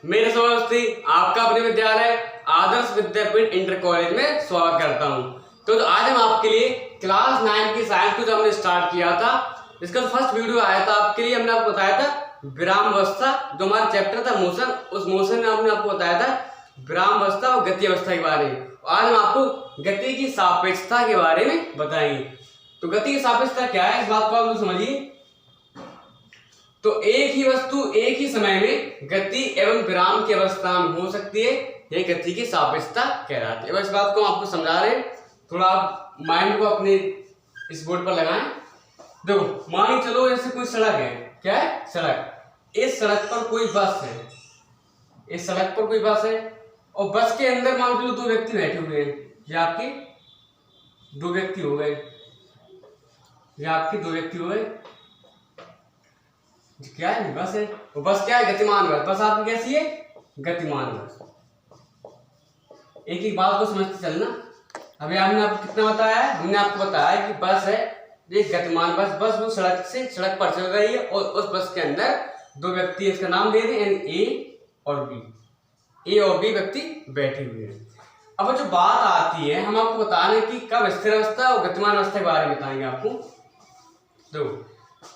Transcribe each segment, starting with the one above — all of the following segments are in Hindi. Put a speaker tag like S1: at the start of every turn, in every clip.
S1: मेरे समझते आपका अपने विद्यालय आदर्श विद्यापीठ इंटर कॉलेज में स्वागत करता हूं। तो आज हम आपके लिए क्लास 9 की साइंस को जो हमने स्टार्ट किया था, इसका फर्स्ट वीडियो आया था आपके लिए। हमने आपको बताया था विरामावस्था, जो हमारा चैप्टर था मोशन, उस मोशन में हमने आपको बताया था विरामावस्था और गति अवस्था के बारे में। आज हम आपको गति की सापेक्षता के बारे में बताएंगे। तो गति की सापेक्षता क्या है, इस बात को आप समझिए। तो एक ही वस्तु एक ही समय में गति एवं विराम की अवस्था में हो सकती है, यह गति की सापेक्षता कहलाती है। इस बात को आपको समझा रहे हैं, थोड़ा आप माइंड को अपने इस बोर्ड पर लगाएं। देखो, मान के चलो जैसे कोई सड़क है, क्या है, सड़क। इस सड़क पर कोई बस है, इस सड़क पर कोई बस है और बस के अंदर मान लो दो व्यक्ति बैठे हुए हैं। ये आपके दो व्यक्ति हो गए, ये आपके दो व्यक्ति हो गए। क्या है, बस है। वो बस क्या है, गतिमान बस। बस आपकी कैसी है, गतिमान बस। एक एक बात को समझते चलना। अभी हमने आपको कितना बताया है, हमने आपको बताया कि बस है एक गतिमान बस। बस वो सड़क पर चल रही है और उस बस के अंदर दो व्यक्ति, इसका नाम दे दें ए और बी। ए और बी व्यक्ति बैठे हुए हैं। अब जो बात आती है, हम आपको बता रहे हैं कि कब स्थिर अवस्था और गतिमान अवस्था के बारे में बताएंगे आपको। देखो,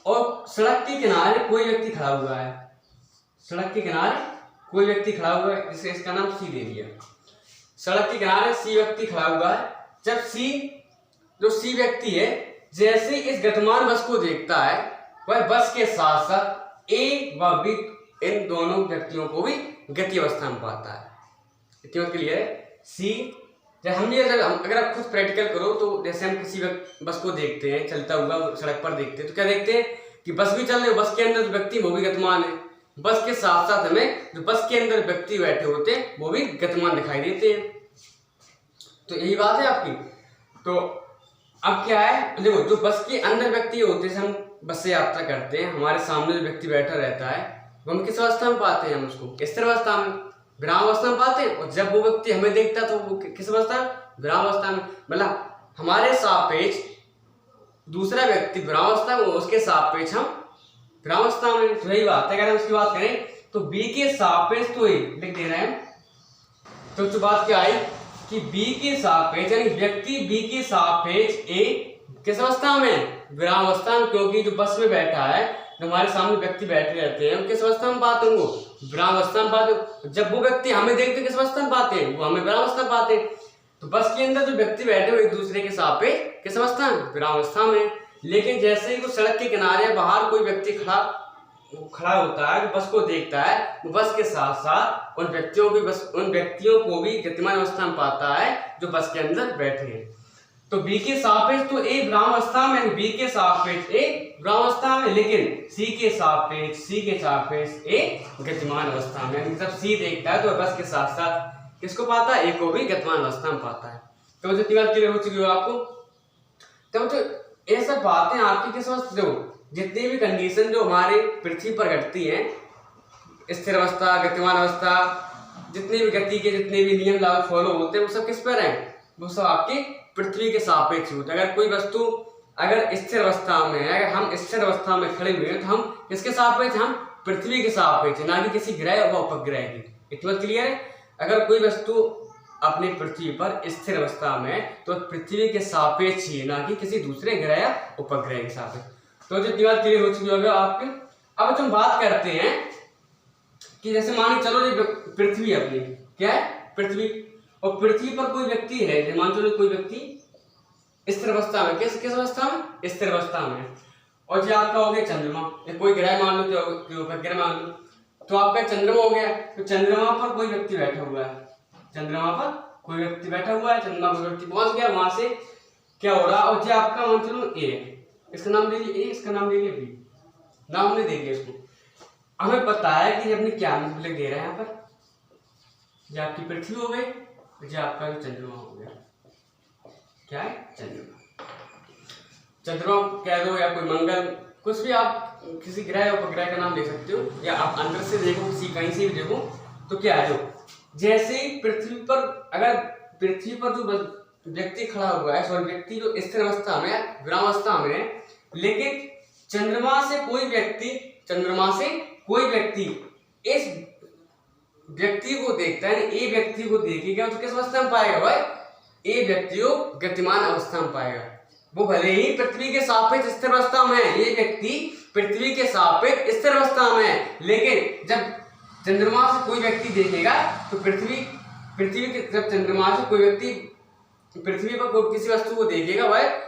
S1: और सड़क के किनारे कोई व्यक्ति खड़ा हुआ है, सड़क के किनारे कोई व्यक्ति खड़ा हुआ है, जिसे इसका नाम सी दे दिया। सड़क के किनारे सी व्यक्ति खड़ा हुआ है। जब सी व्यक्ति है, जैसे इस गतिमान बस को देखता है, वह बस के साथ साथ ए व बी इन दोनों व्यक्तियों को भी गति अवस्था में पाता है। इतनी बात क्लियर है। सी अगर आप खुद प्रैक्टिकल करो तो जैसे हम किसी बस को देखते हैं चलता हुआ सड़क पर देखते हैं, तो क्या देखते हैं कि बस भी चल रही है, बस के अंदर जो व्यक्ति वो भी गतिमान है। बस के साथ साथ हमें जो बस के अंदर व्यक्ति बैठे होते हैं वो भी गतिमान दिखाई देते हैं। तो यही बात है आपकी। तो अब क्या है, देखो, जो बस के अंदर व्यक्ति होते हैं, हम बस से यात्रा करते हैं, हमारे सामने जो व्यक्ति बैठा रहता है वो हम किस अवस्था में पाते हैं, हम उसको स्थिर अवस्था में, विराम अवस्था में पाते हैं। और जब वो व्यक्ति हमें देखता है तो वो किस अवस्था में, विराम अवस्था में। मतलब हमारे सापेक्ष दूसरा व्यक्ति विराम अवस्था में, उसके सापेक्ष हम विराम अवस्था में। तो यही बात है। अगर हम उसकी बात करें तो बी के सापेक्ष, तो लिख दे रहे हैं। तो जो बात क्या आई कि बी के सापेक्ष, यानी व्यक्ति बी के सापेक्ष ए किस अवस्था में, विराम अवस्था में। क्योंकि जो बस में बैठा है, जो हमारे सामने व्यक्ति बैठे रहते हैं, किस अवस्था में पाते हैं, वो विराम अवस्था में पाते। जब वो व्यक्ति हमें देखते किस अवस्था में पाते हैं, वो हमें विराम अवस्था में पाते। तो बस के अंदर जो व्यक्ति बैठे हुए एक दूसरे के सापेक्ष किस अवस्था में, विराम अवस्था में। लेकिन जैसे ही वो सड़क के किनारे बाहर कोई व्यक्ति खड़ा होता है, बस को देखता है, वो बस के साथ साथ उन व्यक्तियों को भी गतिमान अवस्था में पाता है जो बस के अंदर बैठे हैं। तो बी के सापेक्ष तो ए विराम अवस्था में, बी के सापेक्ष ए विराम अवस्था में, लेकिन सी के सापेक्ष ए गतिमान अवस्था में। जब सी देखता है तो बस के साथ साथ किसको पाता है, ए को भी गतिमान अवस्था में पाता है। तो जो बात क्लियर हो चुकी हो आपको। तो ये सब बातें आपकी किस अवस्था, देखो, जितनी भी कंडीशन जो हमारे पृथ्वी पर घटती हैं, स्थिर अवस्था, गतिमान अवस्था, जितने भी गति के जितने भी नियम लागू फॉलो होते हैं, वो सब किस पर हैं, वो सब आपके पृथ्वी के सापेक्ष होते हैं। अगर कोई वस्तु अगर स्थिर अवस्था में है, अगर हम स्थिर अवस्था में खड़े हुए हैं, तो हम किसके सापेक्ष, हम पृथ्वी के सापेक्ष, ना कि किसी ग्रह व उपग्रह की। इतना क्लियर है। अगर कोई वस्तु अपनी पृथ्वी पर स्थिर अवस्था में, तो पृथ्वी के सापेक्ष ही, ना कि किसी दूसरे ग्रह या उपग्रह के सापेक्ष। तो जो बात क्लियर हो चुकी होगी आपके। अब हम बात करते हैं कि जैसे मान चलो ये पृथ्वी अपनी क्या है, पृथ्वी, और पृथ्वी पर कोई व्यक्ति है, मान चलो कोई व्यक्ति स्थिर अवस्था में, किस अवस्था में, स्थिर अवस्था में। और जो आपका हो गया चंद्रमा, या कोई ग्रह मान लो, उपग्रह मान लो, तो आपका चंद्रमा हो गया। तो चंद्रमा पर कोई व्यक्ति बैठा हुआ है, चंद्रमा पर कोई व्यक्ति बैठा हुआ है, चंद्रमा पर व्यक्ति पहुंच गया, वहां से क्या हो रहा। और जो आपका मान चलो ए, इसका नाम दे दिए ए, इसका नाम दे दिए बी, नाम हमने दे दिया इसको। हमें पता है कि अपने क्या लिख दे रहे हैं यहाँ पर, जो आपकी पृथ्वी हो गई, जो आपका चंद्रमा हो गया, क्या है, चंद्रमा कह दो, या कोई मंगल, कुछ भी आप किसी ग्रह उपग्रह का नाम ले सकते हो, या आप अंदर से देखो, किसी कहीं से भी देखो, तो क्या है, जो जैसे पृथ्वी पर, अगर पृथ्वी पर जो व्यक्ति खड़ा हुआ है, सॉरी, व्यक्ति जो स्थिर अवस्था में, विराम अवस्था में, लेकिन चंद्रमा से कोई व्यक्ति इस व्यक्ति को देखता है, ए व्यक्ति को देखेगा तो किस अवस्था में पाएगा भाई? ए व्यक्ति को गतिमान अवस्था में पाएगा। वो भले ही पृथ्वी के सापेक्ष स्थिर अवस्था में है, ये व्यक्ति पृथ्वी के सापेक्ष स्थिर अवस्था में है, लेकिन जब चंद्रमा से कोई व्यक्ति देखेगा तो पृथ्वी के जब चंद्रमा से कोई व्यक्ति पृथ्वी पर कोई किसी वस्तु को देखेगा, वह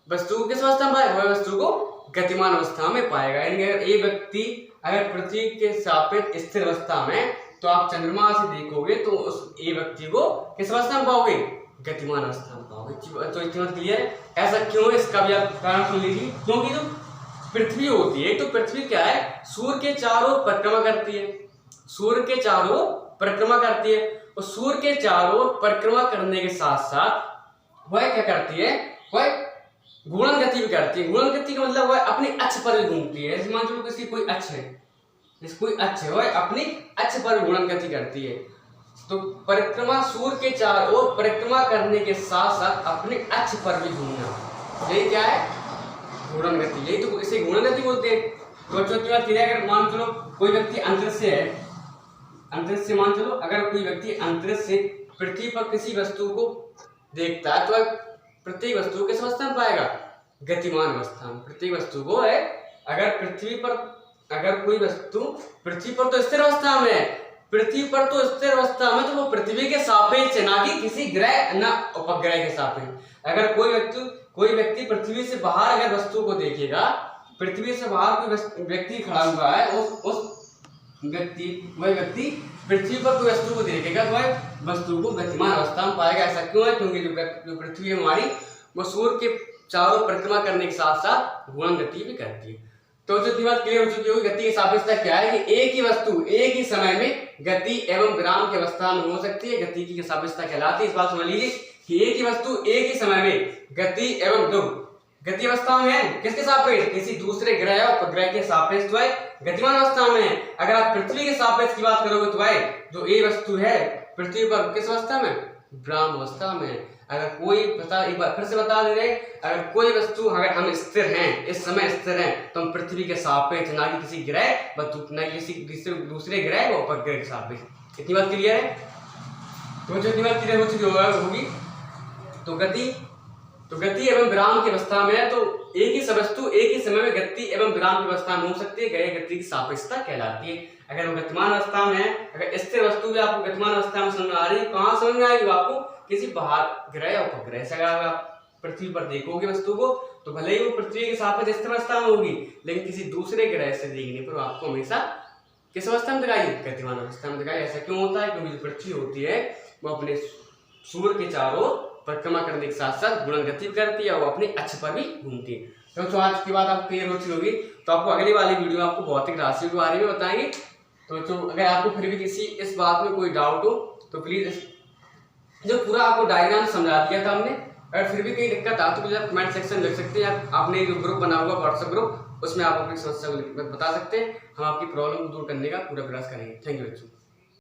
S1: वस्तु को किस अवस्था में पाएगा? वह वस्तु को गतिमान अवस्था में पाएगा। यानी अगर ए व्यक्ति अगर पृथ्वी के सापेक्ष स्थिर अवस्था में, तो आप चंद्रमा से देखोगे तो उस ए व्यक्ति को किस अवस्था में पाओगे? गतिमान अवस्था में पाओगे। तो इतना क्लियर है? ऐसा क्यों है इसका भी आप कारण सुन लीजिए। क्योंकि जो पृथ्वी होती है, तो पृथ्वी क्या है? सूर्य के चारों ओर परिक्रमा करती है, सूर्य के चारों ओर परिक्रमा करती है, और सूर्य के चारों ओर परिक्रमा करने के साथ साथ वह क्या करती है? वह घूर्णन गति भी करती है। घूर्णन गति का मतलब वह अपनी अक्ष पर भी घूमती है। जैसे मान लो किसी कोई अक्ष है, जैसे कोई अक्ष है, वह अपनी अक्ष पर घूर्णन गति करती है। तो परिक्रमा, सूर्य के चारों ओर परिक्रमा करने के साथ साथ अपने अक्ष पर भी घूमना, यही क्या है? घूर्णन गति। यही तो इसे घूर्णन गति बोलते हैं। तो जो की बात क्लियर है, अगर मान चलो कोई व्यक्ति अंतरिक्ष से है, अंतरिक्ष से मान चलो अगर कोई व्यक्ति अंतरिक्ष से पृथ्वी पर किसी वस्तु को देखता है, तो प्रत्येक वस्तु किस अवस्था में पाएगा? गतिमान अवस्था में। प्रत्येक वस्तु को है, अगर पृथ्वी पर अगर कोई वस्तु पृथ्वी पर तो स्थिर अवस्था में है, पृथ्वी पर तो स्थिर अवस्था में, तो वो पृथ्वी के सापेक्ष है, ना कि किसी ग्रह ना उपग्रह के सापेक्ष। अगर कोई व्यक्ति पृथ्वी से बाहर अगर वस्तु को देखेगा, पृथ्वी से बाहर कोई व्यक्ति खड़ा हुआ है, वह व्यक्ति पृथ्वी पर कोई वस्तु को देखेगा, तो वह वस्तु को गतिमान अवस्था में पाएगा। ऐसा क्यों है? क्योंकि जो पृथ्वी है हमारी, वो सूर्य के चारों परिक्रमा करने के साथ साथ घूर्णन गति भी करती है। तो जो बात क्लियर हो चुकी होगी, गति की सापेक्षता क्या है कि एक ही वस्तु एक ही समय में गति एवं विराम की अवस्था में हो सकती है, गति की सापेक्षता कहलाती है। इस बात समझ लीजिए कि एक ही वस्तु एक ही समय में गति एवं गति अवस्था में है, किसके सापेक्ष? किसी दूसरे ग्रह या उपग्रह के सापेक्ष तो है गतिमान अवस्था में है। अगर आप पृथ्वी के सापेक्ष की बात करोगे तो है जो ए वस्तु है पृथ्वी पर किस अवस्था में? विराम अवस्था में। अगर कोई एक बार फिर से बता दे रहे, अगर कोई वस्तु अगर हम स्थिर हैं, इस समय स्थिर हैं, तो हम पृथ्वी के सापेक्ष, ना कि किसी ग्रह न किसी दूसरे ग्रह व उपग्रह के सापेक्ष। इतनी बात क्लियर है? तो जो इतनी बात क्लियर हो चुकी होगी, तो गति एवं विराम की अवस्था में है, तो एक ही वस्तु एक ही समय में गति एवं विराम की अवस्था में हो सकती है, गति की सापेक्षता कहलाती है। अगर वो गतिमान अवस्था में है, अगर स्थिर वस्तु भी आपको गतिमान अवस्था में समझ में आ रही है, कहाँ समझ में आएगी? आपको किसी बाहर ग्रह या उपग्रह से। अगर आप पृथ्वी पर देखोगे वस्तु को, तो भले ही वो पृथ्वी के सापेक्ष स्थिर अवस्था में होगी, लेकिन किसी दूसरे ग्रह से देखने पर आपको हमेशा किस अवस्था में दिखाई? गतिमान अवस्था में दिखाई। ऐसा क्यों होता है? क्योंकि जो पृथ्वी होती है वो अपने सूर्य के चारों परिक्रमा करने के साथ साथ घूर्णन गति करती है, वो अपने अक्ष पर भी घूमती है। तो आज की बात आपको क्लियर हो चुकी होगी। तो आपको अगली वाली वीडियो आपको भौतिक राशियों के बारे में बताएंगे। तो अगर आपको फिर भी किसी इस बात में कोई डाउट हो तो प्लीज, जो पूरा आपको डायग्राम समझा दिया था हमने, अगर फिर भी कहीं दिक्कत आ तो प्लीज आप कमेंट सेक्शन में लिख सकते हैं, या आपने जो ग्रुप बना हुआ व्हाट्सएप ग्रुप, उसमें आप अपनी समस्या को बता सकते हैं। हम आपकी प्रॉब्लम को दूर करने का पूरा प्रयास करेंगे। थैंक यू बच्चों।